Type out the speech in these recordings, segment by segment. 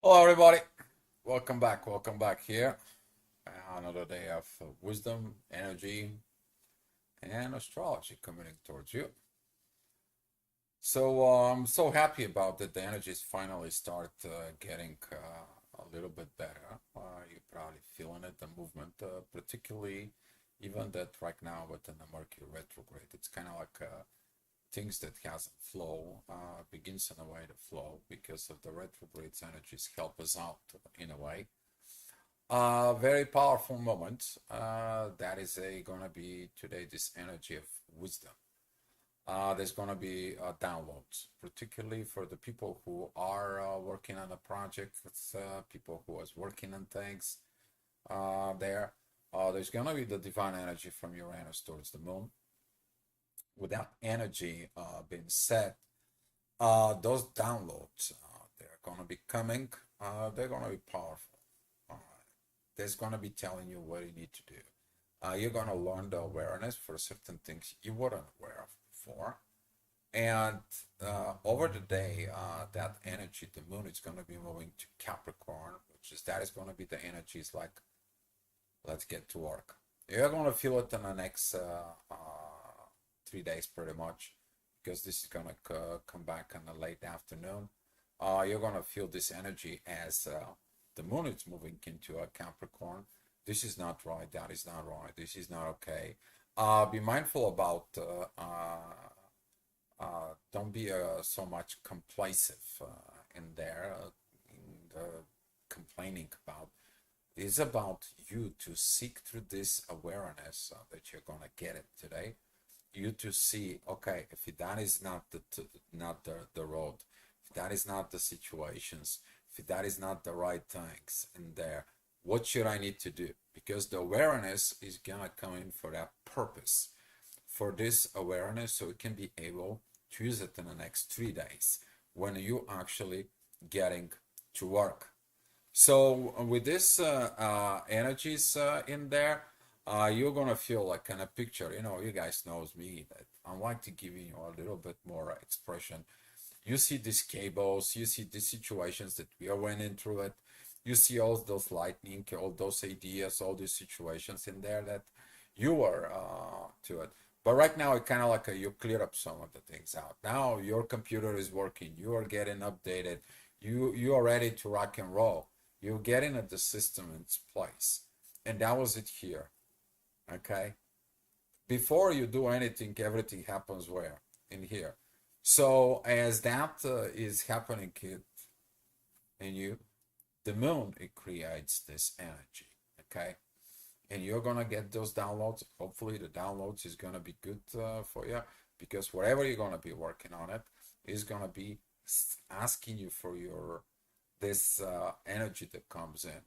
Hello, everybody. Welcome back here. Another day of wisdom, energy, and astrology coming towards you. So I'm so happy about that. The energies finally start getting a little bit better. You're probably feeling it, the movement, particularly even that right now within the Mercury retrograde. It's kind of like things that has a flow begins in a way to flow because of the retrograde energies help us out in a way. Very powerful moment. That is gonna be today this energy of wisdom. There's gonna be downloads, particularly for the people who are working on a project, people who is working on things there. There's gonna be the divine energy from Uranus towards the moon. With that energy being said, those downloads, they're gonna be coming. They're gonna be powerful. Uh, that's going to be telling you what you need to do. You're going to learn the awareness for certain things you weren't aware of before. And over the day, that energy, the moon is going to be moving to Capricorn, which is that is going to be the energies like, let's get to work. You're going to feel it in the next 3 days pretty much, because this is going to come back in the late afternoon. You're going to feel this energy as the moon is moving into a Capricorn. This is not right. That is not right. This is not okay. Be mindful about. Don't be so much complacent in there, in the complaining about. It's about you to seek through this awareness that you're gonna get it today. You to see, okay, if that is not the road, if that is not the situations, if that is not the right things in there, what should I need to do? Because the awareness is gonna come in for that purpose, for this awareness, so it can be able to use it in the next 3 days when you actually getting to work. So with this energies in there, you're gonna feel like kind of picture. You guys knows me that I like to give you a little bit more expression. You see these cables, you see these situations that we are running through it. You see all those lightning, all those ideas, all these situations in there that you are to it. But right now, it kind of like you clear up some of the things out. Now your computer is working. You are getting updated. You are ready to rock and roll. You're getting at the system in its place, and that was it here. Okay. Before you do anything, everything happens where in here. So as that is happening in you, the moon it creates this energy. Okay, and you're gonna get those downloads. Hopefully, the downloads is gonna be good for you because whatever you're gonna be working on it is gonna be asking you for your this energy that comes in,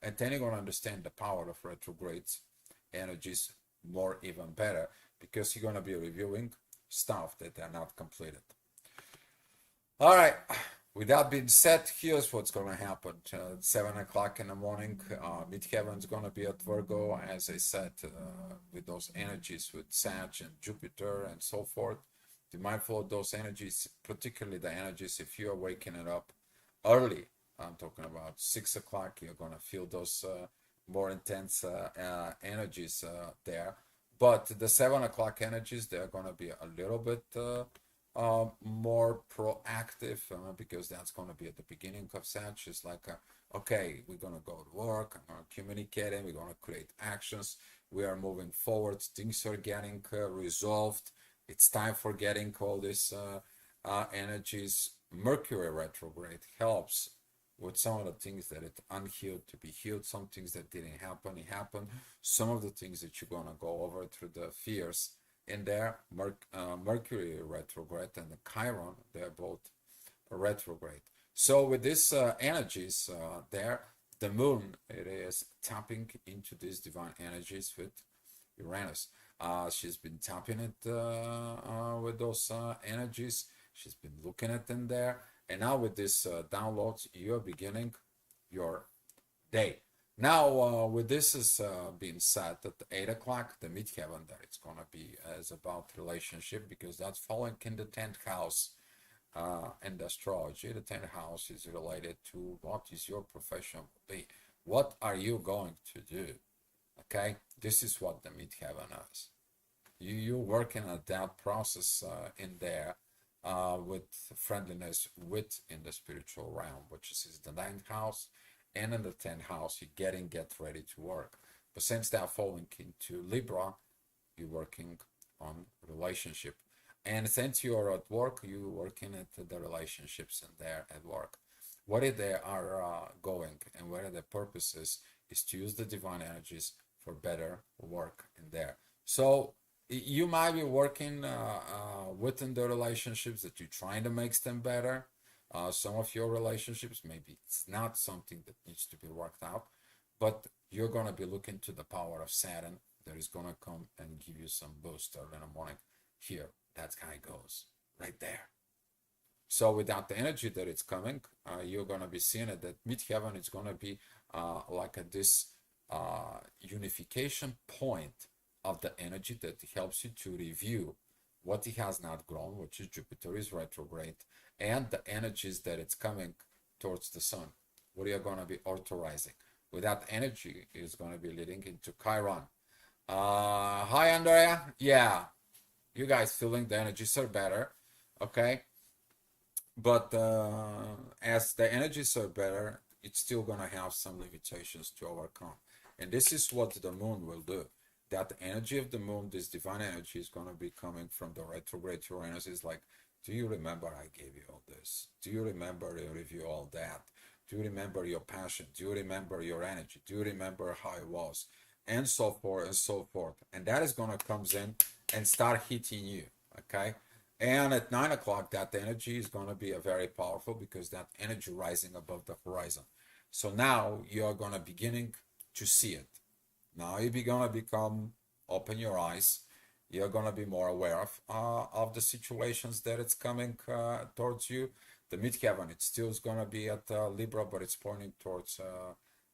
and then you're gonna understand the power of retrogrades energies more even better because you're gonna be reviewing stuff that are not completed. All right. With that being said, here's what's going to happen. 7 o'clock in the morning, Midheaven's going to be at Virgo, as I said, with those energies with Sag and Jupiter and so forth. Be mindful of those energies, particularly the energies if you are waking it up early. I'm talking about 6 o'clock, you're going to feel those more intense energies there. But the 7 o'clock energies, they're going to be a little bit more proactive because that's going to be at the beginning of such. It's like, okay, we're going to go to work, I'm going to communicate, and we're going to create actions. We are moving forward. Things are getting resolved. It's time for getting all these energies. Mercury retrograde helps with some of the things that it unhealed to be healed. Some things that didn't happen, it happened. Some of the things that you're going to go over through the fears in there, Mercury retrograde and the Chiron, they're both retrograde. So with these energies there, the moon, it is tapping into these divine energies with Uranus. She's been tapping it with those energies. She's been looking at them there. And now with this downloads, you're beginning your day. Now, with this is being said, at 8 o'clock, the midheaven that it's going to be is about relationship because that's falling in the 10th house in the astrology, the 10th house is related to what is your profession will be. What are you going to do? Okay, this is what the midheaven is. You're working at that process in there with friendliness in the spiritual realm, which is the 9th house, and in the 10th house, get ready to work. But since they're falling into Libra, you're working on relationship. And since you're at work, you're working at the relationships in there at work. What they are going and where the purpose is to use the divine energies for better work in there. So you might be working within the relationships that you're trying to make them better. Some of your relationships, maybe it's not something that needs to be worked out, but you're going to be looking to the power of Saturn that is going to come and give you some boost early in the morning. Here, that's how it goes, right there. So without the energy that it's coming, you're going to be seeing it that midheaven is going to be like this unification point of the energy that helps you to review what it has not grown, which is Jupiter is retrograde, and the energies that it's coming towards the sun. What you're going to be authorizing. Without energy is going to be leading into Chiron. Hi, Andrea. Yeah, you guys feeling the energies are better, okay? But as the energies are better, it's still going to have some limitations to overcome. And this is what the moon will do. That energy of the moon, this divine energy, is going to be coming from the retrograde Uranus. Is like, do you remember I gave you all this? Do you remember I review all that? Do you remember your passion? Do you remember your energy? Do you remember how it was? And so forth and so forth. And that is going to come in and start hitting you, okay? And at 9 o'clock, that energy is going to be a very powerful because that energy rising above the horizon. So now you are going to beginning to see it. Now you're going to become, open your eyes. You're going to be more aware of the situations that it's coming towards you. The midheaven, it still is going to be at Libra, but it's pointing towards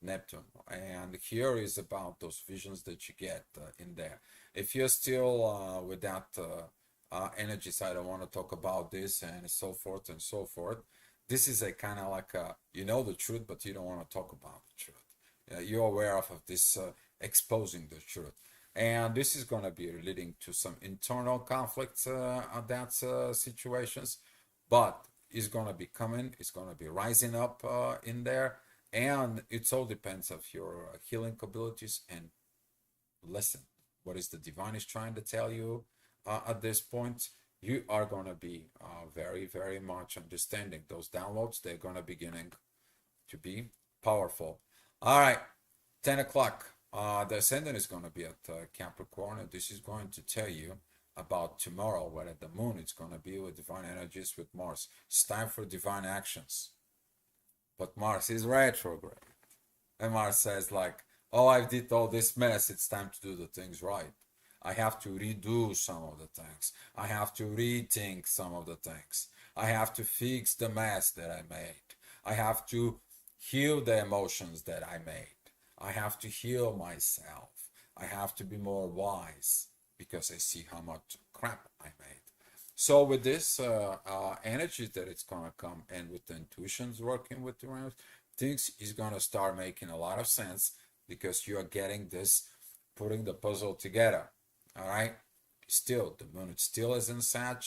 Neptune. And here is about those visions that you get in there. If you're still with that energy side, I want to talk about this and so forth and so forth. This is a kind of like you know the truth, but you don't want to talk about the truth. You're aware of this exposing the truth. And this is going to be leading to some internal conflicts on that situations, but it's going to be coming, it's going to be rising up in there. And it all depends of your healing abilities. And listen, what is the divine is trying to tell you at this point? You are going to be very, very much understanding those downloads. They're going to beginning to be powerful. All right, 10 o'clock. The ascendant is going to be at Capricorn, and this is going to tell you about tomorrow, where the moon is going to be with divine energies with Mars. It's time for divine actions. But Mars is retrograde. And Mars says like, oh, I did all this mess. It's time to do the things right. I have to redo some of the things. I have to rethink some of the things. I have to fix the mess that I made. I have to heal the emotions that I made. I have to heal myself. I have to be more wise because I see how much crap I made. So with this energy that it's going to come and with the intuitions working with the realms, things is going to start making a lot of sense because you are getting this, putting the puzzle together. All right. Still, the moon still is in Sag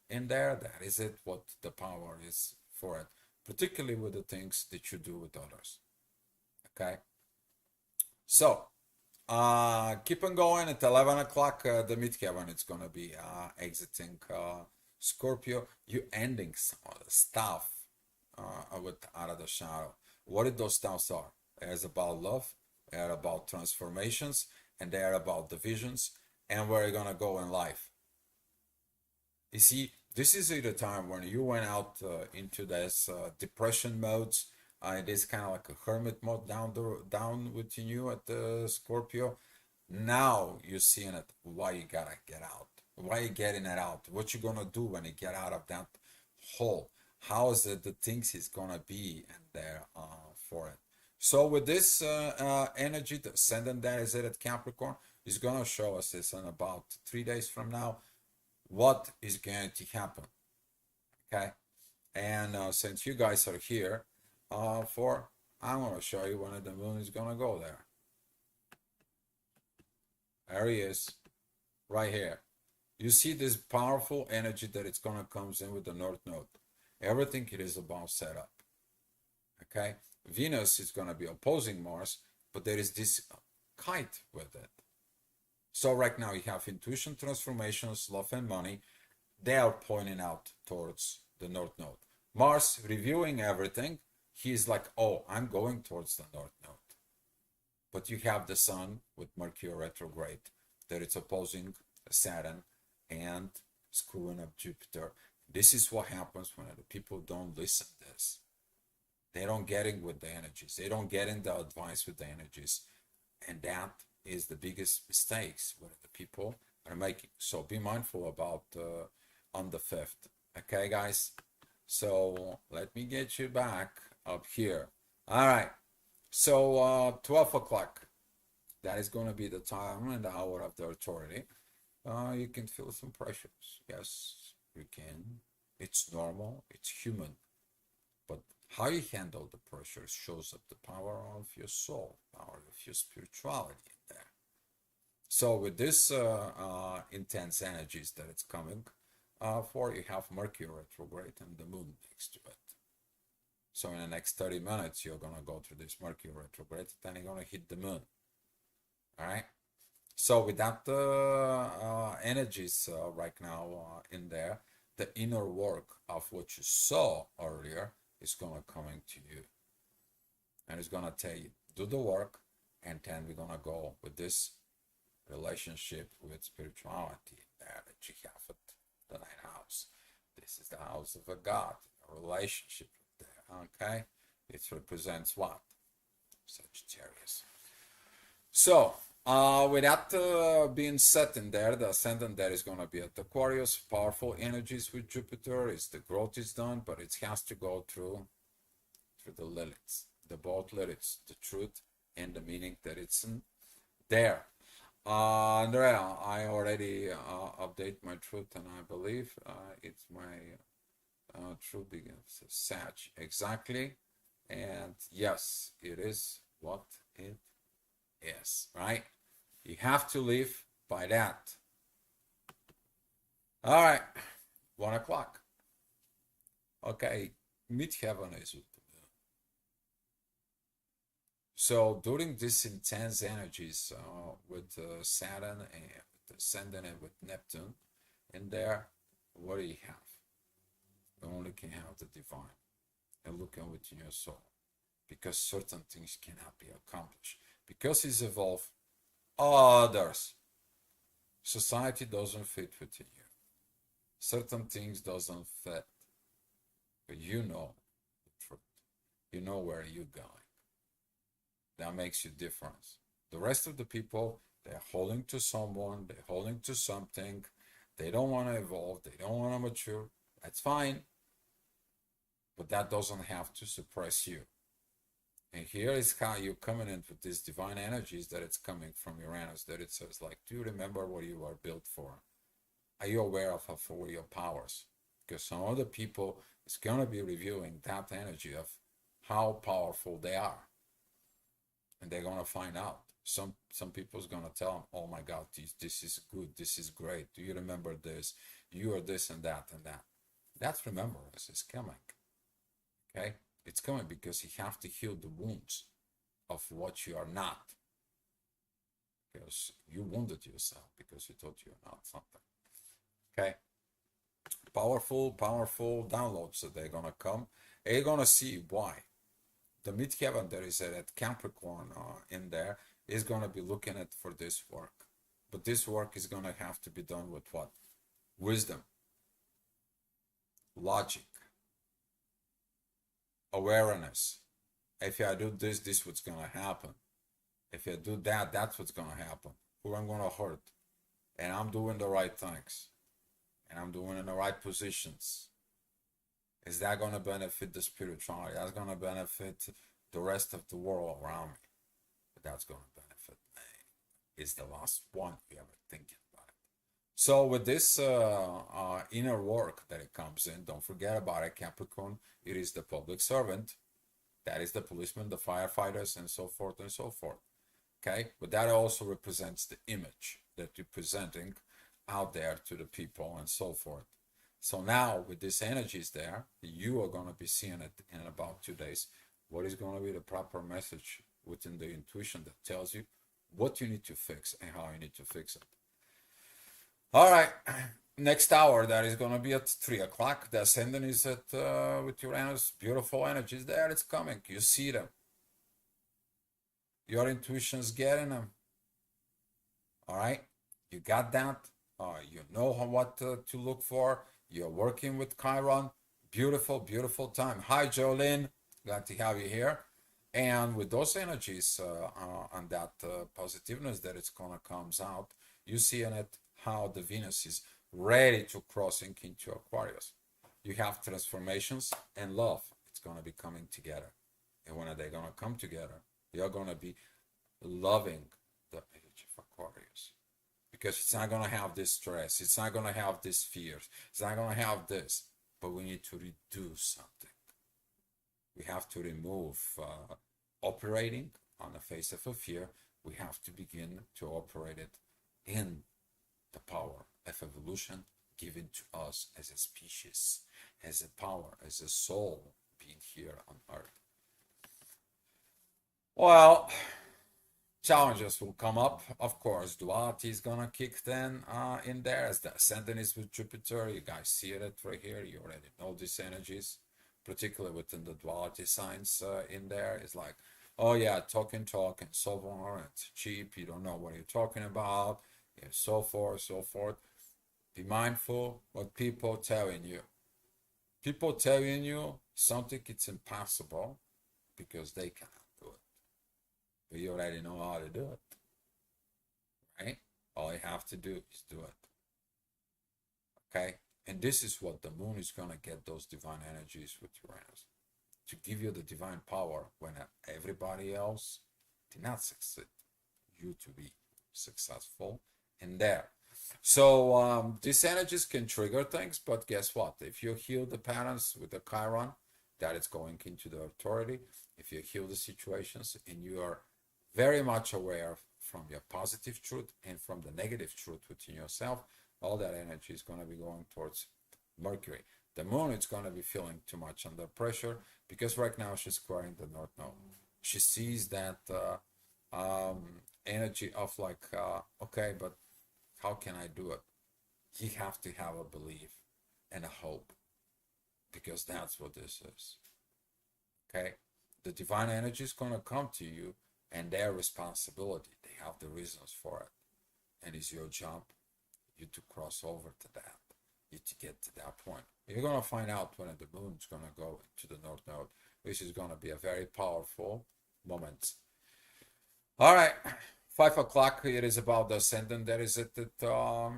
in there. That is it, what the power is for it, particularly with the things that you do with others. Okay. So, keep on going at 11 o'clock, the midheaven, it's going to be exiting Scorpio. You ending some of the stuff with out of the shadow. What did those stuffs are? It's about love, they're about transformations, and they're about divisions, and where you're going to go in life. You see, this is the time when you went out into this depression modes. It is kind of like a hermit mode down within you at the Scorpio. Now you're seeing it. Why you gotta get out? Why you getting it out? What you gonna do when you get out of that hole? How is it the things is gonna be in there for it? So with this energy, the ascendant that is it at Capricorn is gonna show us this in about 3 days from now. What is going to happen? Okay. And since you guys are here, I'm going to show you when the moon is going to go there. There he is, right here. You see this powerful energy that it's going to comes in with the North Node. Everything it is about setup. Okay, Venus is going to be opposing Mars, but there is this kite with it. So right now you have intuition, transformations, love, and money. They are pointing out towards the North Node. Mars reviewing everything. He's like, oh, I'm going towards the North Node. But you have the Sun with Mercury retrograde that it's opposing Saturn and screwing up Jupiter. This is what happens when the people don't listen to this. They don't get in with the energies. They don't get in the advice with the energies. And that is the biggest mistakes what the people are making. So be mindful about on the 5th. Okay, guys? So let me get you back up here. All right. So 12 o'clock. That is going to be the time and the hour of the authority. You can feel some pressures. Yes, you can. It's normal. It's human. But how you handle the pressure shows up the power of your soul, power of your spirituality in there. So with this intense energies that it's coming for, you have Mercury retrograde and the moon next to it. So in the next 30 minutes, you're going to go through this Mercury retrograde, then you're going to hit the moon. All right. So with that energies right now in there, the inner work of what you saw earlier is going to come into you. And it's going to tell you, do the work, and then we're going to go with this relationship with spirituality there that you have at the 9th house. This is the house of a God, a relationship there, okay? It represents what? Sagittarius. So, with that being set in there, the ascendant there is going to be at Aquarius. Powerful energies with Jupiter. Is the growth is done, but it has to go through the Liliths, the both Liliths, the truth and the meaning that it's in there. Andrea, I already update my truth, and I believe it's my truth begins Sag exactly, and yes, it is what it is, right? You have to live by that. All right, 1 o'clock. Okay, midheaven is with the moon. So during this intense energies with Saturn and with Ascendant and with Neptune in there, what do you have? You only can have the divine and looking within your soul, because certain things cannot be accomplished. Because it's evolved, others. Society doesn't fit within you. Certain things doesn't fit. But you know the truth. You know where you're going. That makes you different. The rest of the people, they're holding to someone, they're holding to something. They don't want to evolve, they don't want to mature. That's fine. But that doesn't have to suppress you. And here is how you're coming in with these divine energies that it's coming from Uranus, that it says, like, do you remember what you are built for? Are you aware of for your powers? Because some other people is going to be reviewing that energy of how powerful they are. And they're going to find out. Some people's going to tell them, oh my God, this is good, this is great. Do you remember this? You are this and that and that. That's remembrance is coming. Okay? It's coming because you have to heal the wounds of what you are not. Because you wounded yourself because you thought you're not something. Okay? Powerful downloads that they're going to come. And you're going to see why. The midheaven there is at Capricorn in there is going to be looking at for this work. But this work is going to have to be done with what? Wisdom. Logic. Awareness. If I do this, this is what's going to happen. If I do that, that's what's going to happen. Who I'm going to hurt. And I'm doing the right things. And I'm doing in the right positions. Is that going to benefit the spirituality? That's going to benefit the rest of the world around me. But that's going to benefit me. Is the last one you ever thinking about it. So with this inner work that it comes in, don't forget about it, Capricorn. It is the public servant. That is the policeman, the firefighters, and so forth and so forth. Okay, but that also represents the image that you're presenting out there to the people and so forth. So now with this energies there, you are going to be seeing it in about 2 days. What is going to be the proper message within the intuition that tells you what you need to fix and how you need to fix it. All right, next hour that is going to be at 3 o'clock. The ascendant is at with Uranus. Beautiful energies there. It's coming. You see them. Your intuition's getting them. All right, you got that. You know what to look for. You're working with Chiron. Beautiful, beautiful time. Hi, Jolene. Glad to have you here. And with those energies and that positiveness that it's gonna comes out, you see in it how the Venus is ready to crossing into Aquarius. You have transformations and love. It's gonna be coming together. And when are they gonna come together? You're gonna be loving the age of Aquarius because it's not going to have this stress, it's not going to have this fears, it's not going to have this, but we need to reduce something. We have to remove operating on the face of a fear. We have to begin to operate it in the power of evolution given to us as a species, as a power, as a soul being here on earth. Well, challenges will come up. Of course, duality is gonna kick then in there as the ascendant is with Jupiter. You guys see it right here. You already know these energies, particularly within the duality signs in there. It's like, oh yeah, talk and so on. It's cheap. You don't know what you're talking about, and so forth, so forth. Be mindful what people telling you. People telling you something it's impossible because they cannot do it. But you already know how to do it. Right? All you have to do is do it. Okay? And this is what the moon is going to get those divine energies with Uranus to give you the divine power when everybody else did not succeed. You to be successful in there. So these energies can trigger things, but guess what? If you heal the patterns with the Chiron, that is going into the authority. If you heal the situations and you are very much aware from your positive truth and from the negative truth within yourself, all that energy is going to be going towards Mercury. The moon is going to be feeling too much under pressure because right now she's squaring the North Node. She sees that energy of like, okay, but how can I do it? You have to have a belief and a hope because that's what this is. Okay? The divine energy is going to come to you and their responsibility. They have the reasons for it. And it's your job, you to cross over to that, you to get to that point. You're going to find out when the moon is going to go to the North Node, which is going to be a very powerful moment. All right, 5 o'clock. It is about the ascendant. That is it at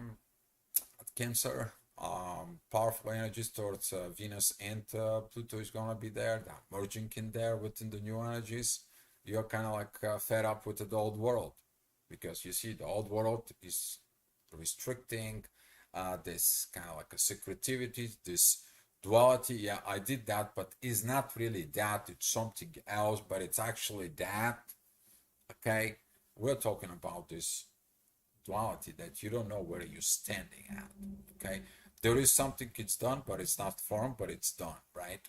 Cancer. Powerful energies towards Venus and Pluto is going to be there. That merging in there within the new energies. You're kind of like fed up with the old world because you see the old world is restricting this kind of like a secretivity, this duality. Yeah, I did that, but it's not really that. It's something else, but it's actually that. Okay, we're talking about this duality that you don't know where you're standing at. Okay, there is something it's done, but it's not formed, but it's done, right?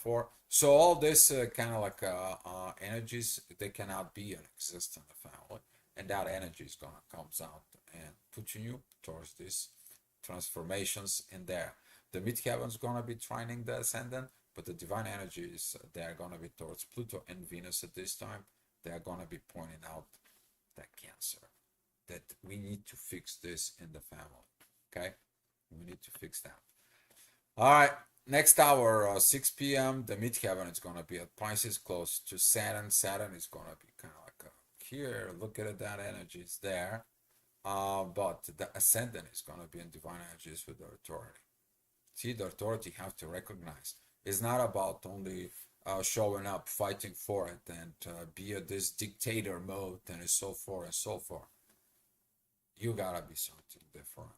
For so all this kind of like energies, they cannot be in existence in the family, and that energy is gonna comes out and pushing you towards these transformations in there. The midheaven is gonna be trining the ascendant, but the divine energies they're gonna be towards Pluto and Venus at this time. They're gonna be pointing out that Cancer, that we need to fix this in the family. Okay, we need to fix that. All right. Next hour, 6 p.m., the midheaven is going to be at Pisces, close to Saturn. Saturn is going to be kind of like here. Look at it, that energy is there. But the ascendant is going to be in divine energies with the authority. See, the authority you have to recognize. It's not about only showing up, fighting for it, and be at this dictator mode, and so forth and so forth. You gotta be something different.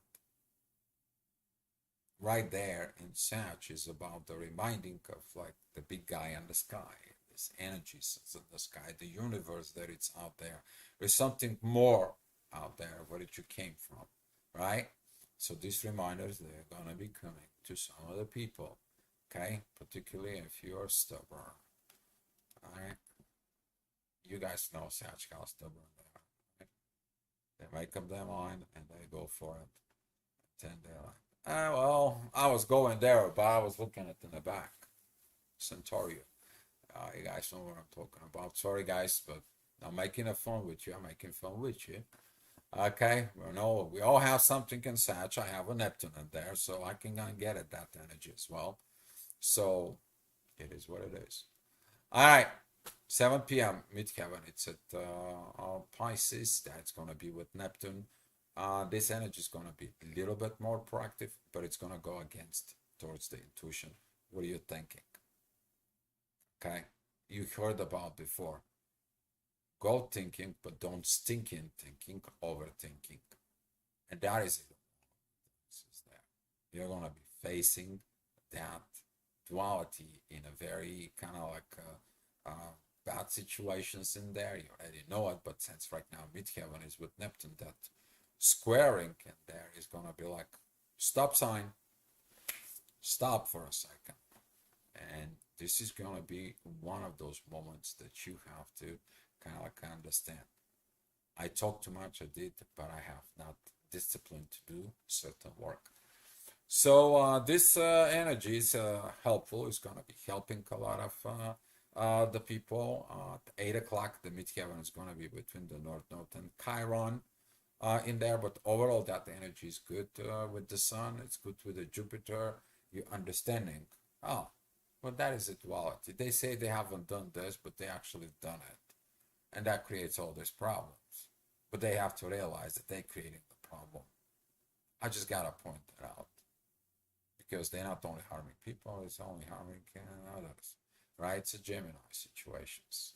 Right there in Sag is about the reminding of like the big guy in the sky, this energy in the sky, the universe that it's out there. There's something more out there where you came from, right? So these reminders, they're gonna be coming to some of the people, okay? Particularly if you are stubborn, all right? You guys know Sag how stubborn they are, right? They make up their mind and they go for it. Then they're like, well, I was going there, but I was looking at in the back. Centaurio. You guys know what I'm talking about. Sorry, guys, but I'm making a fun with you. I'm making fun with you. Okay, we all have something in Sag. I have a Neptune in there, so I can get at that energy as well. So it is what it is. All right, 7 p.m. midheaven. It's at Pisces. That's gonna be with Neptune. This energy is gonna be a little bit more proactive, but it's gonna go against towards the intuition. What are you thinking? Okay, you heard about before. Go thinking, but don't stink in thinking, overthinking. And that is it. You're gonna be facing that duality in a very kind of like bad situations in there. You already know it, but since right now midheaven is with Neptune, that squaring in there is gonna be like stop sign, stop for a second, and this is gonna be one of those moments that you have to kind of like understand. I talk too much, I did, but I have not discipline to do certain work. So this energy is helpful. It's going to be helping a lot of the people. At 8 o'clock, the midheaven is going to be between the North Node and Chiron in there. But overall, that energy is good with the Sun. It's good with the Jupiter. You're understanding. Oh, well, that is a duality. They say they haven't done this, but they actually done it. And that creates all these problems. But they have to realize that they're creating the problem. I just got to point that out. Because they're not only harming people, it's only harming others, right? It's a Gemini situations.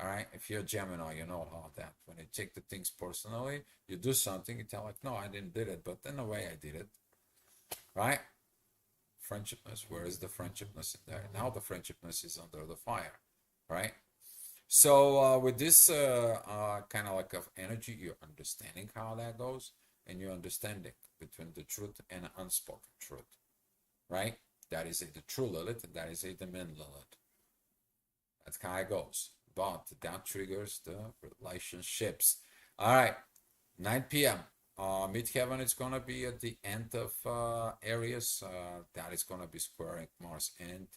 All right, if you're a Gemini, you know how that when you take the things personally, you do something, you tell like, no, I didn't did it, but in a way I did it, right? Friendshipness, where is the friendshipness in there? Now the friendshipness is under the fire, right? So with this kind of like of energy, you're understanding how that goes, and you're understanding between the truth and unspoken truth, right? That is the true Lilith, and that is the min Lilith. That's how it goes. But that triggers the relationships. All right, 9 p.m. Midheaven is going to be at the end of Aries. That is going to be squaring Mars and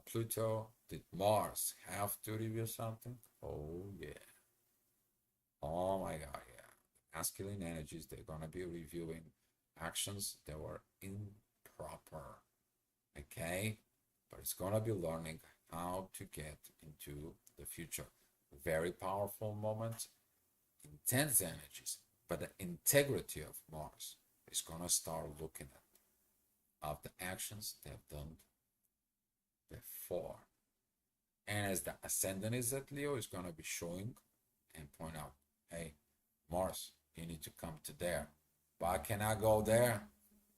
Pluto. Did Mars have to review something? Oh, yeah. Oh, my God, yeah. Masculine energies, they're going to be reviewing actions that were improper. Okay? But it's going to be learning how to get into the future. Very powerful moments, intense energies, but the integrity of Mars is going to start looking at the actions they've done before. And as the ascendant is at Leo, is going to be showing and point out, hey, Mars, you need to come to there. But I cannot go there.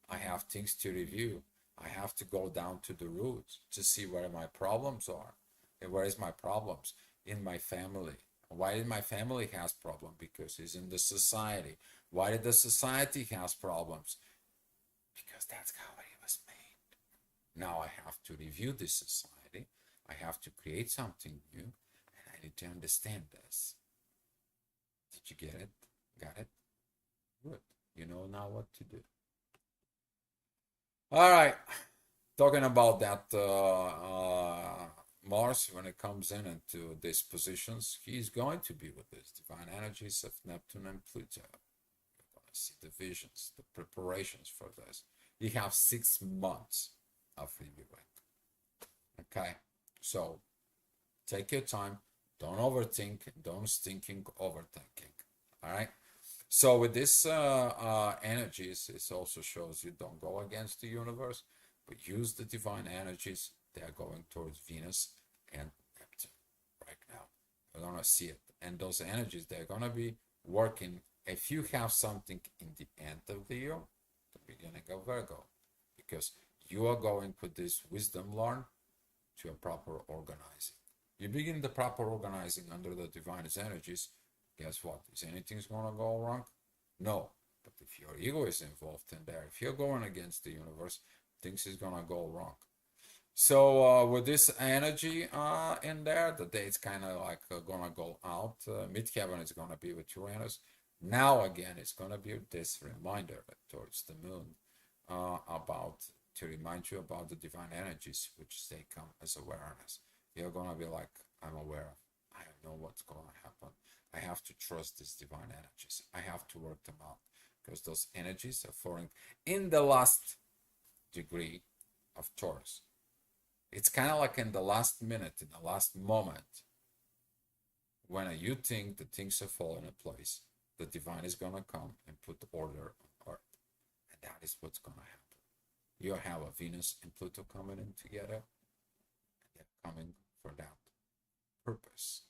I have things to review. I have to go down to the roots to see where my problems are. And where is my problems? In my family. Why did my family has problem? Because it's in the society. Why did the society has problems? Because that's how it was made. Now I have to review this society. I have to create something new, and I need to understand this. Did you get it? Got it? Good. You know now what to do. All right. Talking about that Mars, when it comes in into these positions, he's going to be with these divine energies of Neptune and Pluto. You're going to see the visions, the preparations for this. You have 6 months of reviewing. Okay, so take your time. Don't overthink. Don't stinking overthinking. All right. So with this energies, it also shows you don't go against the universe, but use the divine energies. They are going towards Venus and Neptune right now. You're gonna see it, and those energies they're gonna be working if you have something in the end of the year, the beginning of Virgo, because you are going with this wisdom learn to a proper organizing. You begin the proper organizing under the divine energies. Guess what? Is anything's gonna go wrong? No. But if your ego is involved in there, if you're going against the universe, things is gonna go wrong. So with this energy in there, the day it's kind of like gonna go out. Midheaven is gonna be with Uranus. Now again, it's gonna be this reminder towards the moon about to remind you about the divine energies, which they come as awareness. You're gonna be like, I'm aware. I know what's gonna happen. I have to trust these divine energies. I have to work them out because those energies are falling in the last degree of Taurus. It's kind of like in the last minute, in the last moment, when you think the things are falling in place, the divine is going to come and put order on earth. And that is what's going to happen. You have a Venus and Pluto coming in together, and they're coming for that purpose,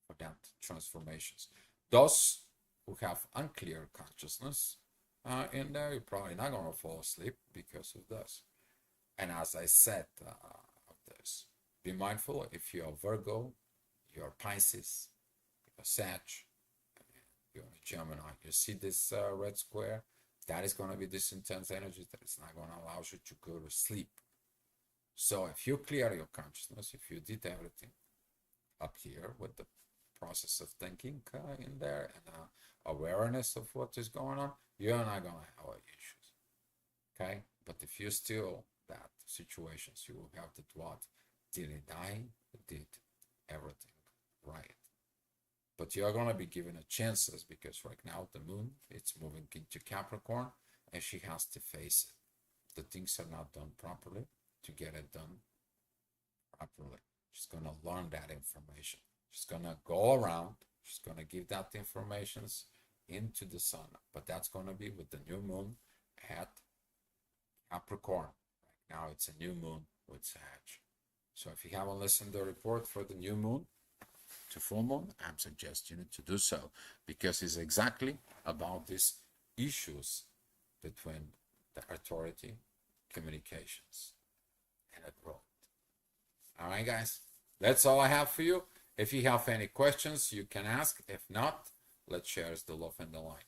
for that transformations. Those who have unclear consciousness in there, you're probably not going to fall asleep because of this. And as I said of this, be mindful if you're Virgo, you're Pisces, you're Sag, you're Gemini, you see this red square, that is going to be this intense energy that is not going to allow you to go to sleep. So if you clear your consciousness, if you did everything up here with the process of thinking in there and awareness of what is going on, you're not going to have issues. Okay? But if you still that situations, you will have that what? Did it die? Did everything right? But you're going to be given a chances because right now the moon, it's moving into Capricorn and she has to face it. The things are not done properly to get it done properly. She's going to learn that information. She's going to go around. She's going to give that informations into the sun. But that's going to be with the new moon at Capricorn. Right now it's a new moon with Sag. So if you haven't listened to the report for the new moon to full moon, I'm suggesting you to do so because it's exactly about these issues between the authority, communications, and the growth. All right, guys, that's all I have for you. If you have any questions, you can ask. If not, let's share the love and the light.